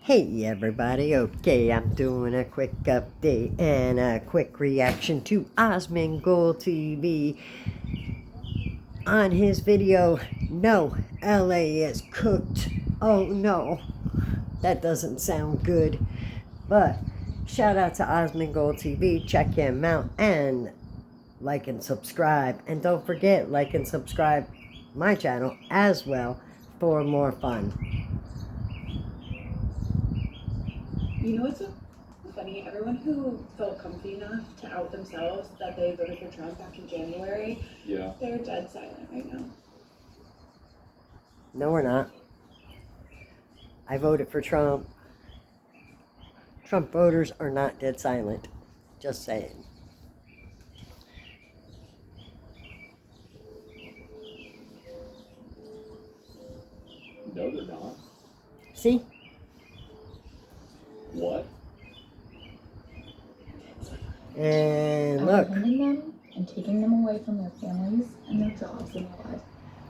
Hey everybody, okay, I'm doing a quick update and a quick reaction to asmondgold TV on his video, No, LA is cooked. Oh no, that doesn't sound good. But shout out to asmondgold TV, check him out and like and subscribe. And don't forget, like and subscribe my channel as well for more fun. You know what's so funny? Everyone who felt comfy enough to out themselves that they voted for Trump back in January, they're dead silent right now. No, we're not. I voted for Trump. Trump voters are not dead silent. Just saying. No, they're not. See? What? And look. Holding them and taking them away from their families and their jobs and their lives.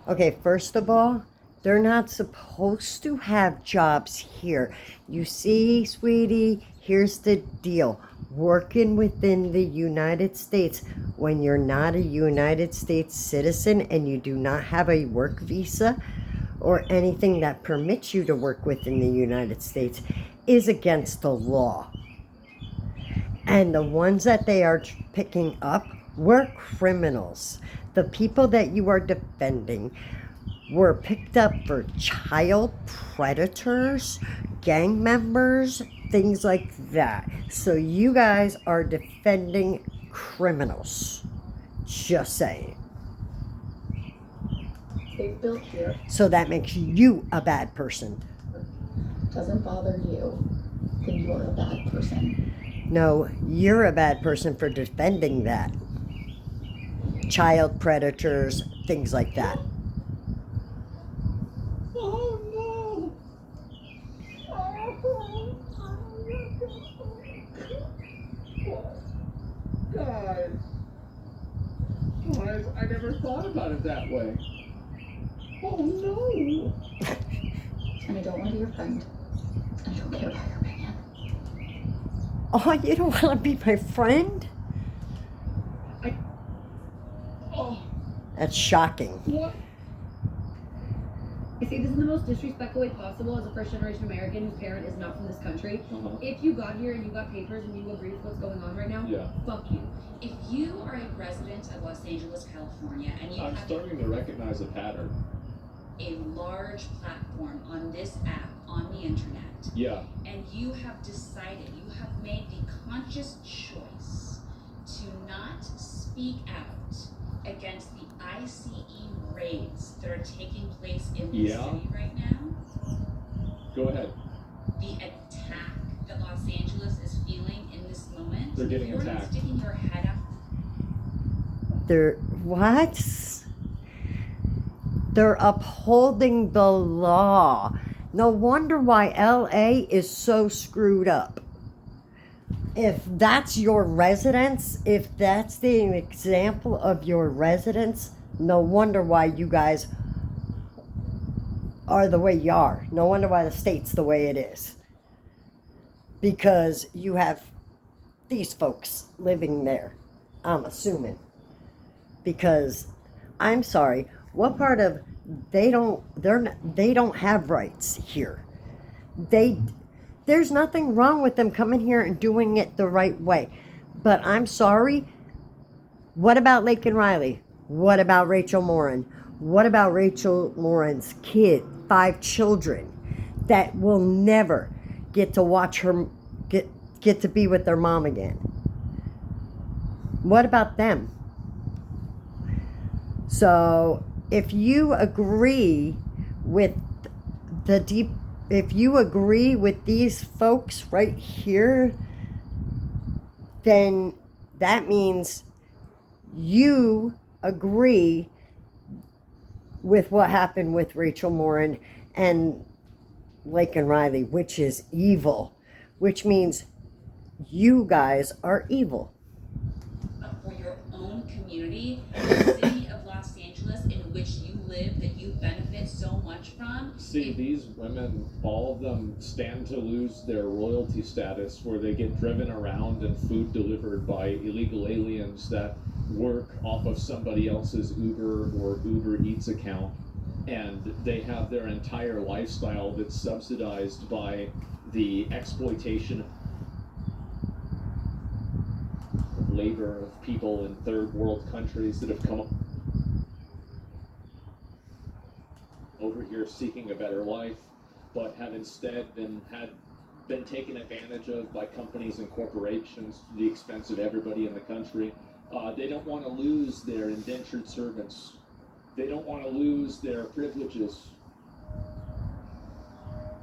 Okay, first of all, they're not supposed to have jobs here. You see, sweetie, here's the deal. Working within the United States, when you're not a United States citizen and you do not have a work visa or anything that permits you to work within the United States, is against the law. And the ones that they are picking up were criminals. The people that you are defending were picked up for child predators, gang members, things like that. So you guys are defending criminals. Just saying. They've built here. So that makes you a bad person. Doesn't bother you, then you're a bad person. No, you're a bad person for defending that. Child predators, things like that. Oh no! Guys, I never thought about it that way. Oh no! And I don't want to be your friend. I don't care about your opinion. Oh, you don't want to be my friend? Oh, That's shocking. what? I say this in the most disrespectful way possible as a first-generation American whose parent is not from this country. If you got here and you got papers and you agree with what's going on right now, fuck you. If you are a resident of Los Angeles, California, and you I'm have starting to recognize a pattern. a large platform on this app on the internet, and you have decided, you have made the conscious choice to not speak out against the ICE raids that are taking place in the city right now. Go ahead. The attack that Los Angeles is feeling in this moment. They're getting you're attacked. Not sticking your head up. They're what? They're upholding the law. No wonder why LA is so screwed up. If that's your residence, if that's the example of your residence, no wonder why you guys are the way you are. No wonder why the state's the way it is. Because you have these folks living there, I'm assuming. Because, I'm sorry, what part of they don't have rights here. There's nothing wrong with them coming here and doing it the right way. But I'm sorry, what about Lake and Riley? What about Rachel Morin? What about Rachel Morin's kid, 5 children that will never get to watch her get to be with their mom again? What about them? So if you agree with if you agree with these folks right here, then that means you agree with what happened with Rachel Morin and Lake and Riley, which is evil, which means you guys are evil. For your own community, the city of Los Angeles in which you live, that you benefit so much from. See, these women, all of them stand to lose their royalty status where they get driven around and food delivered by illegal aliens that work off of somebody else's Uber or Uber Eats account. And they have their entire lifestyle that's subsidized by the exploitation of labor of people in third world countries that have come over here seeking a better life, but have instead been taken advantage of by companies and corporations to the expense of everybody in the country. They don't want to lose their indentured servants. They don't want to lose their privileges.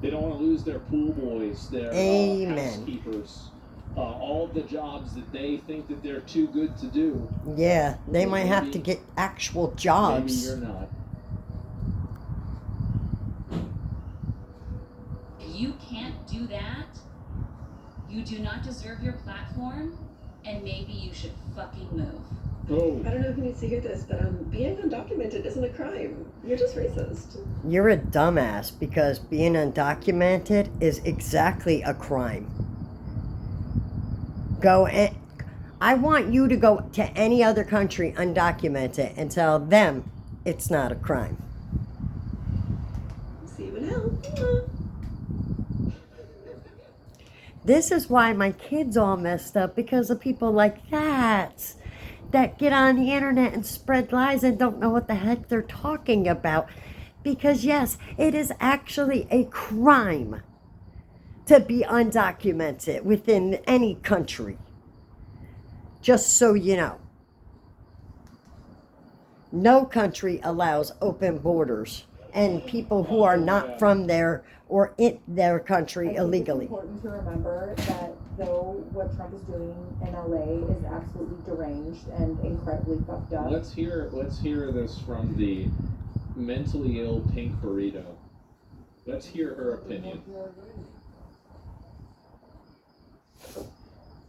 They don't want to lose their pool boys, their housekeepers, all the jobs that they think that they're too good to do. Yeah, they might have to get actual jobs. Maybe you're not. You can't do that. You do not deserve your platform, and maybe you should fucking move. Oh. I don't know who needs to hear this, but being undocumented isn't a crime. You're just racist. You're a dumbass because being undocumented is exactly a crime. I want you to go to any other country undocumented and tell them it's not a crime. See you in hell. This is why my kids all messed up, because of people like that get on the internet and spread lies and don't know what the heck they're talking about. Because yes, it is actually a crime to be undocumented within any country. Just so you know. No country allows open borders and people who are not from there or in their country illegally. It's important to remember that though what Trump is doing in LA is absolutely deranged and incredibly fucked up. Let's hear this from the mentally ill Pink Burrito. Let's hear her opinion.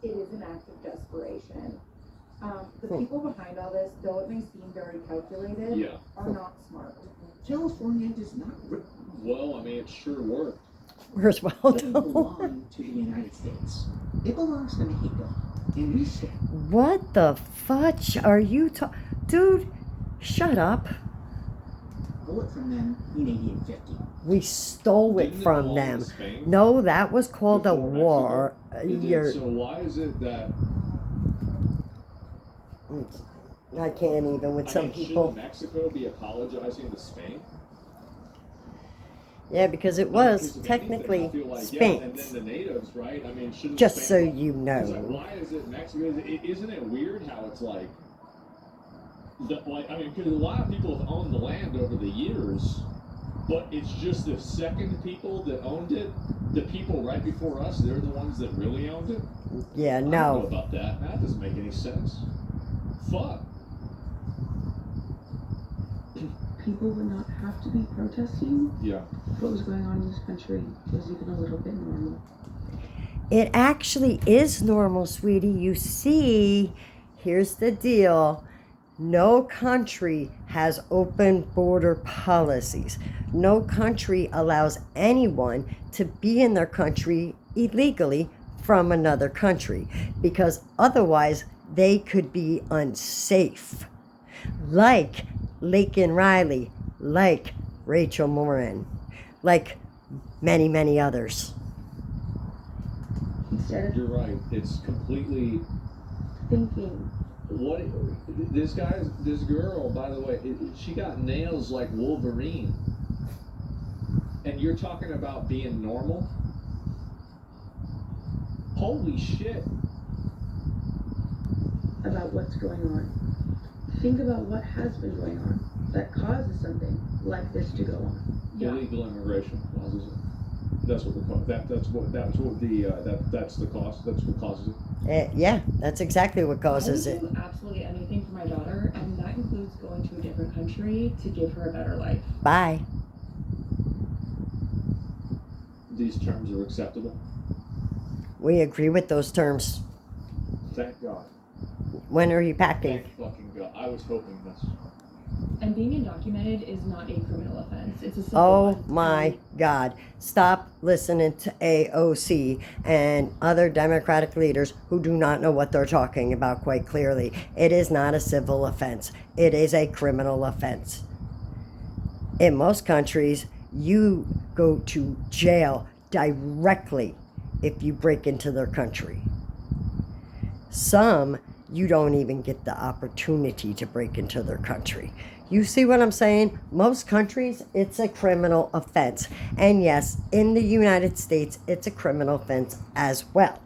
It is an act of desperation. The people behind all this, though it may seem very calculated, are not smart. California does not. Well, I mean, it sure worked. Where's It Waldo? doesn't belong to the United States. It belongs to Mexico. And we say, What the fudge are you talking? Dude, shut up. stole it from them in 1850. We stole it Didn't from belong them. to Spain No, that was called a before war. Mexico? It did. So why is it that? I can't even with some people. Shouldn't Mexico be apologizing to Spain? Yeah, because it was technically I feel like, Spain. and then the natives, right? I mean, shouldn't Just so Spain, you it's like, know. why is it Mexico? Isn't it weird how it's like, I mean, because a lot of people have owned the land over the years, but it's just the second people that owned it, the people right before us, they're the ones that really owned it. Yeah, I don't know no. about that. That doesn't make any sense. Fuck. People would not have to be protesting. Yeah. What was going on in this country was even a little bit normal. It actually is normal, sweetie. You see, here's the deal. No country has open border policies. No country allows anyone to be in their country illegally from another country, because otherwise they could be unsafe. Like Laken Riley, like Rachel Morin, like many, many others. Instead of You're right. It's completely. thinking, What this girl, by the way, she got nails like Wolverine. And you're talking about being normal? Holy shit. about what's going on. Think about what has been going on that causes something like this to go on. Illegal immigration causes it. That's what the that's the cost. That's what causes it. Yeah, that's exactly what causes I it. would do absolutely anything for my daughter, and that includes going to a different country to give her a better life. Bye. These terms are acceptable. We agree with those terms. Thank God. When are you packing? Thank fucking God. I was hoping this. And being undocumented is not a criminal offense. It's a civil Oh one. my God. Stop listening to AOC and other Democratic leaders who do not know what they're talking about quite clearly. It is not a civil offense. It is a criminal offense. In most countries, you go to jail directly if you break into their country. Some, you don't even get the opportunity to break into their country. You see what I'm saying? Most countries, it's a criminal offense. And yes, in the United States, it's a criminal offense as well.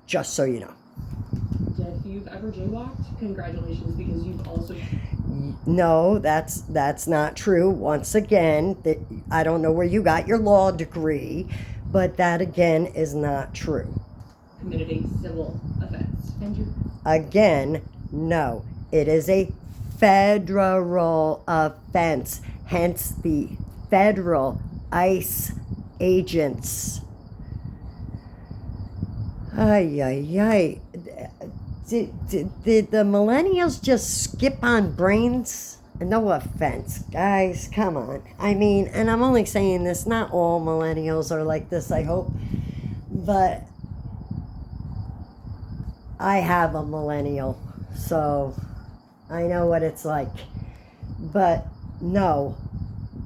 Just so you know. If you've ever jaywalked, congratulations, because you've also... No, that's not true. Once again, I don't know where you got your law degree, but that again is not true. Committed a civil offense. Again, no. It is a federal offense, hence the federal ICE agents. Ay, ay, ay. Did the millennials just skip on brains? No offense, guys, come on. I mean, and I'm only saying this, not all millennials are like this, I hope, but I have a millennial, so I know what it's like. But no,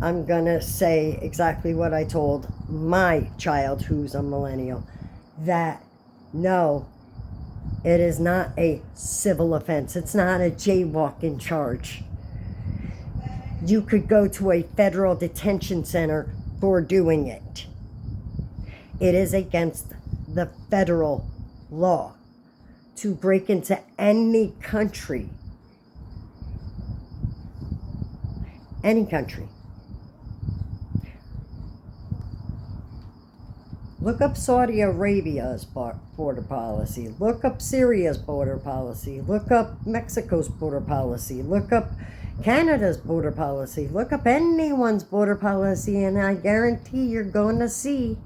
I'm gonna say exactly what I told my child who's a millennial, that no, it is not a civil offense. It's not a jaywalking charge. You could go to a federal detention center for doing it. It is against the federal law to break into any country. Any country. Look up Saudi Arabia's border policy. Look up Syria's border policy. Look up Mexico's border policy. Look up Canada's border policy. Look up anyone's border policy, and I guarantee you're going to see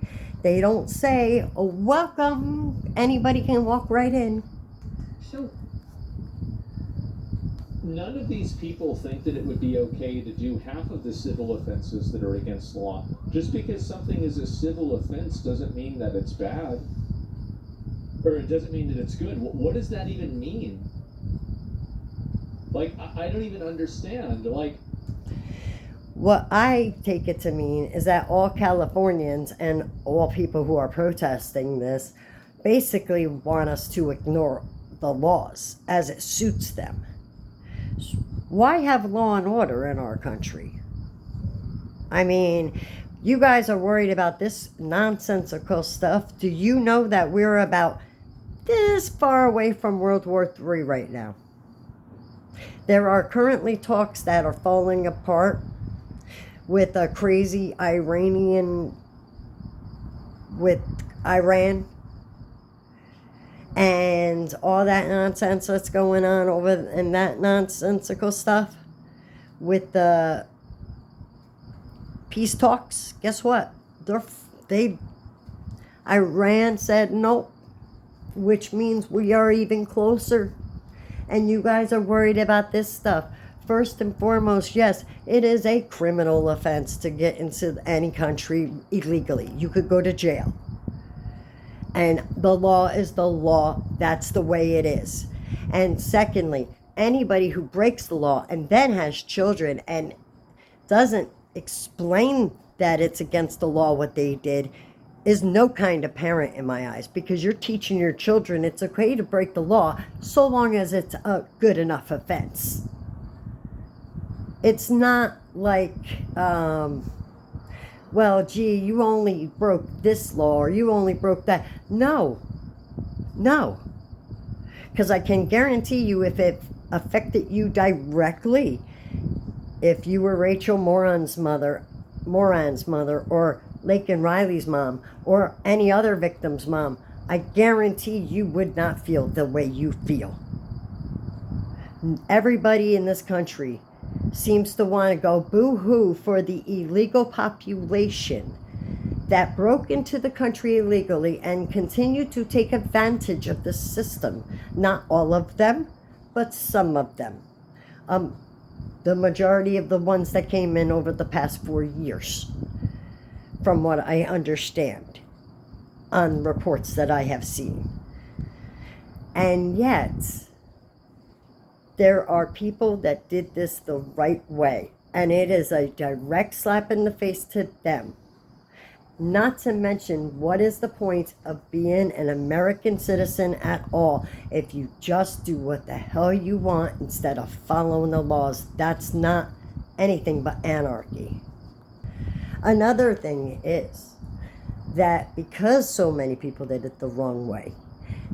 they don't say, oh, welcome, anybody can walk right in. So, none of these people think that it would be okay to do half of the civil offenses that are against the law. Just because something is a civil offense doesn't mean that it's bad. Or it doesn't mean that it's good. What does that even mean? Like, I don't even understand. Like, what I take it to mean is that all Californians and all people who are protesting this basically want us to ignore the laws as it suits them. Why have law and order in our country? I mean, you guys are worried about this nonsensical stuff. Do you know that we're about this far away from World War III right now? There are currently talks that are falling apart with a crazy Iranian, with Iran, and all that nonsense that's going on over in that nonsensical stuff with the peace talks. Guess what? Iran said nope, which means we are even closer. And you guys are worried about this stuff. First and foremost, yes, it is a criminal offense to get into any country illegally. You could go to jail. And the law is the law. That's the way it is. And secondly, anybody who breaks the law and then has children and doesn't explain that it's against the law what they did is no kind of parent in my eyes, because you're teaching your children it's okay to break the law so long as it's a good enough offense. It's not like, well, gee, you only broke this law or you only broke that. No. Because I can guarantee you if it affected you directly, if you were Rachel Moran's mother, or Lake and Riley's mom, or any other victim's mom, I guarantee you would not feel the way you feel. Everybody in this country seems to want to go boo-hoo for the illegal population that broke into the country illegally and continue to take advantage of the system. Not all of them, but some of them. the majority of the ones that came in over the past 4 years, from what I understand on reports that I have seen. And yet, there are people that did this the right way, and it is a direct slap in the face to them. Not to mention, what is the point of being an American citizen at all if you just do what the hell you want instead of following the laws? That's not anything but anarchy. Another thing is that because so many people did it the wrong way,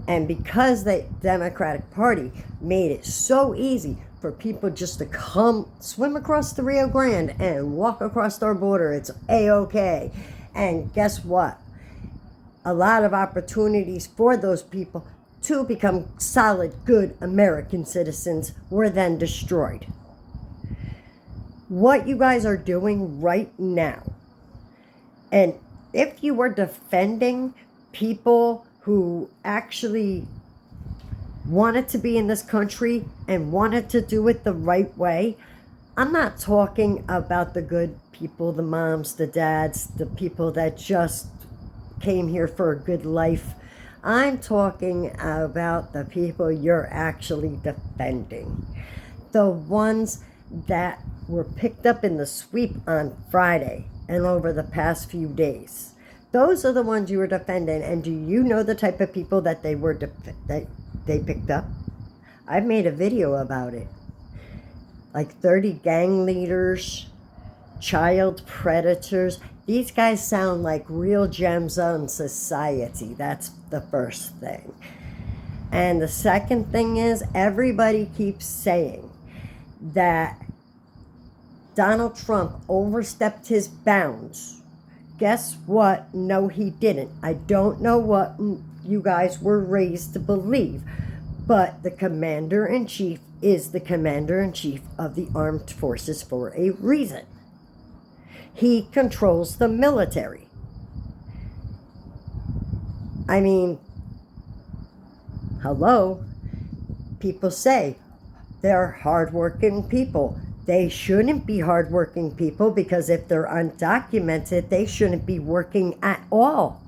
and because the Democratic Party made it so easy for people just to come swim across the Rio Grande and walk across our border, it's A-OK. And guess what? A lot of opportunities for those people to become solid, good American citizens were then destroyed. What you guys are doing right now, and if you were defending people who actually wanted to be in this country and wanted to do it the right way, I'm not talking about the good people, the moms, the dads, the people that just came here for a good life. I'm talking about the people you're actually defending. The ones that were picked up in the sweep on Friday and over the past few days. Those are the ones you were defending. And do you know the type of people that they were that they picked up? I've made a video about it. Like 30 gang leaders, child predators. These guys sound like real gems on society. That's the first thing. And the second thing is, everybody keeps saying that Donald Trump overstepped his bounds. Guess what? No, he didn't. I don't know what you guys were raised to believe, but the commander-in-chief is the commander-in-chief of the armed forces for a reason. He controls the military. I mean, hello? People say they're hardworking people. They shouldn't be hardworking people, because if they're undocumented, they shouldn't be working at all.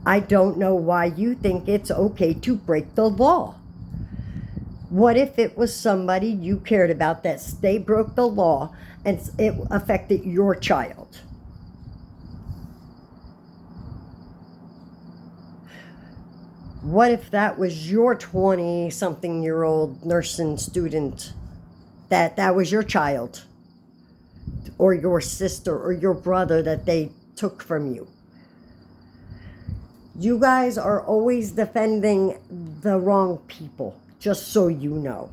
I don't know why you think it's okay to break the law. What if it was somebody you cared about that they broke the law and it affected your child? What if that was your 20-something-year-old nursing student, that was your child or your sister or your brother that they took from you? You guys are always defending the wrong people, just so you know.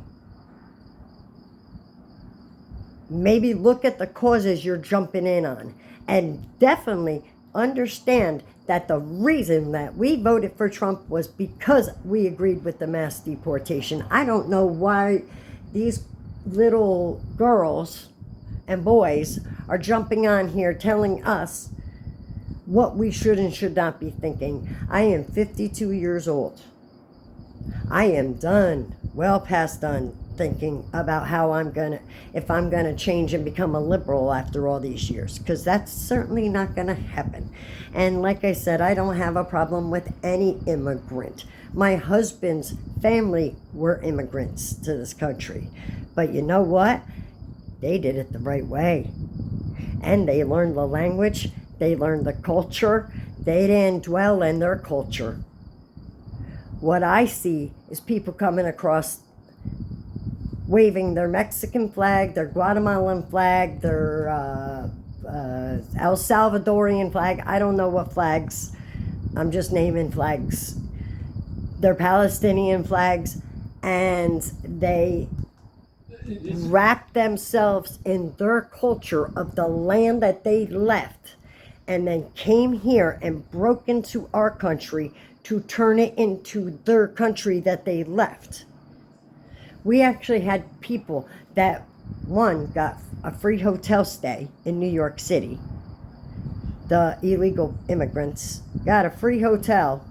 Maybe look at the causes you're jumping in on, and definitely understand that the reason that we voted for Trump was because we agreed with the mass deportation. I don't know why these little girls and boys are jumping on here telling us what we should and should not be thinking. I am 52 years old. I am done, well past done, thinking about how if I'm gonna change and become a liberal after all these years, because that's certainly not gonna happen. And like I said, I don't have a problem with any immigrant. My husband's family were immigrants to this country. But you know what? They did it the right way. And they learned the language, they learned the culture, they didn't dwell in their culture. What I see is people coming across waving their Mexican flag, their Guatemalan flag, their El Salvadorian flag. I don't know what flags. I'm just naming flags. Their Palestinian flags. And they wrap themselves in their culture of the land that they left, and then came here and broke into our country to turn it into their country that they left. We actually had people that, one, got a free hotel stay in New York City. The illegal immigrants got a free hotel.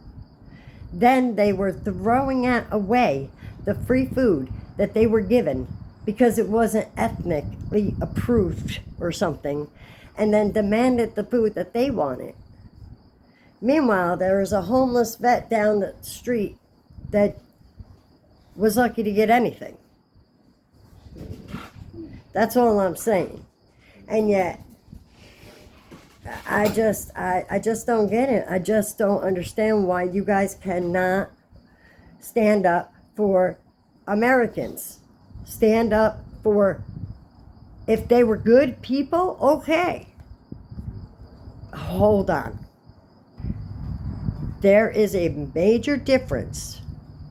Then they were throwing away the free food that they were given because it wasn't ethnically approved or something, and then demanded the food that they wanted. Meanwhile, there was a homeless vet down the street that was lucky to get anything. That's all I'm saying. And yet, I just don't get it. I just don't understand why you guys cannot stand up for Americans. Stand up for, if they were good people, okay. Hold on. There is a major difference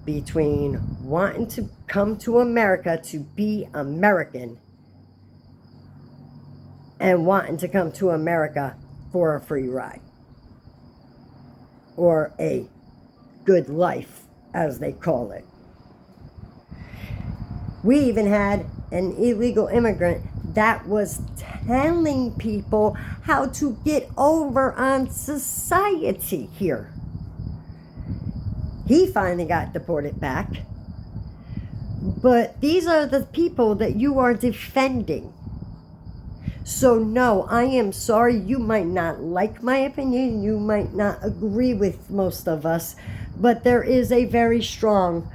between wanting to come to America to be American and wanting to come to America for a free ride or a good life, as they call it. We even had an illegal immigrant that was telling people how to get over on society here. He finally got deported back. But these are the people that you are defending. So no, I am sorry, you might not like my opinion, you might not agree with most of us, but there is a very strong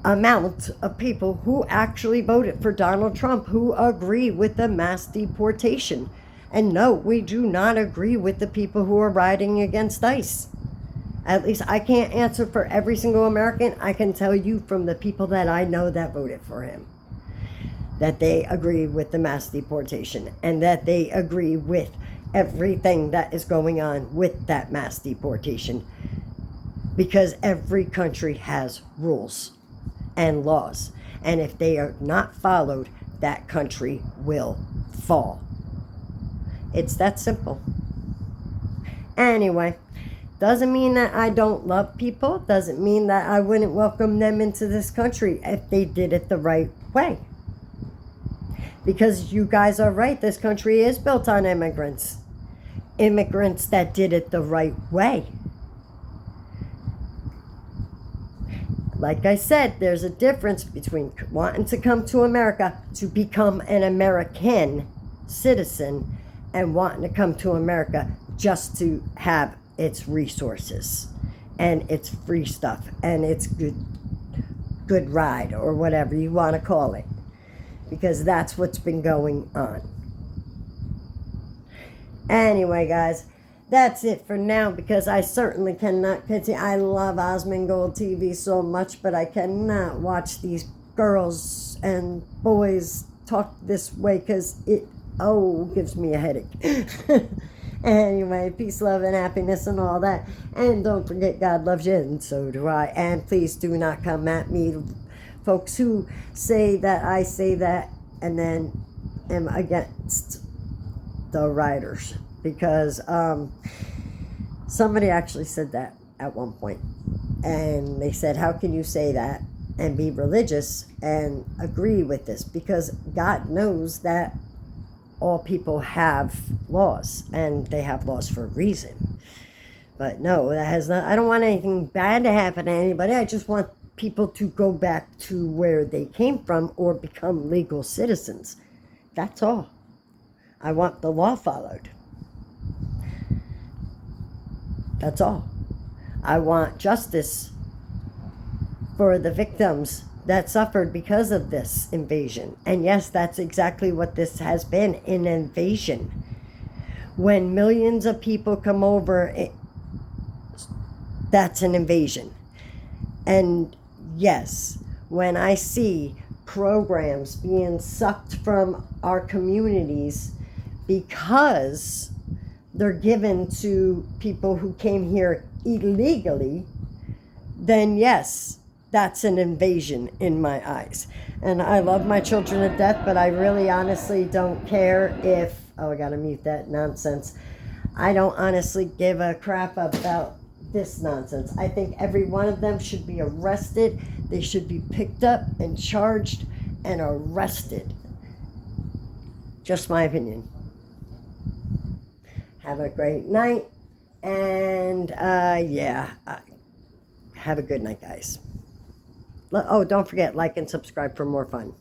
amount of people who actually voted for Donald Trump who agree with the mass deportation. And no, we do not agree with the people who are riding against ICE. At least I can't answer for every single American. I can tell you from the people that I know that voted for him, that they agree with the mass deportation and that they agree with everything that is going on with that mass deportation, because every country has rules and laws, and if they are not followed, that country will fall. It's that simple. Anyway, doesn't mean that I don't love people, doesn't mean that I wouldn't welcome them into this country if they did it the right way. Because you guys are right, this country is built on immigrants. Immigrants that did it the right way. Like I said, there's a difference between wanting to come to America to become an American citizen and wanting to come to America just to have its resources and its free stuff and its good ride or whatever you want to call it. Because that's what's been going on. Anyway, guys, that's it for now, because I certainly cannot continue. I love asmondgold TV so much, but I cannot watch these girls and boys talk this way, because it gives me a headache. Anyway, peace, love, and happiness and all that. And don't forget, God loves you, and so do I. And please do not come at me, folks who say that I say that and then am against the writers, because somebody actually said that at one point, and they said, how can you say that and be religious and agree with this? Because God knows that all people have laws, and they have laws for a reason. But no, that has not, I don't want anything bad to happen to anybody. I just want people to go back to where they came from or become legal citizens. That's all. I want the law followed. That's all. I want justice for the victims that suffered because of this invasion. And yes, that's exactly what this has been, an invasion. When millions of people come over, that's an invasion. And yes, when I see programs being sucked from our communities because they're given to people who came here illegally, then yes, that's an invasion in my eyes. And I love my children to death, but I really honestly don't care if, I gotta mute that nonsense. I don't honestly give a crap about this nonsense. I think every one of them should be arrested. They should be picked up and charged and arrested. Just my opinion. Have a great night, and have a good night, guys. Oh, don't forget, like and subscribe for more fun.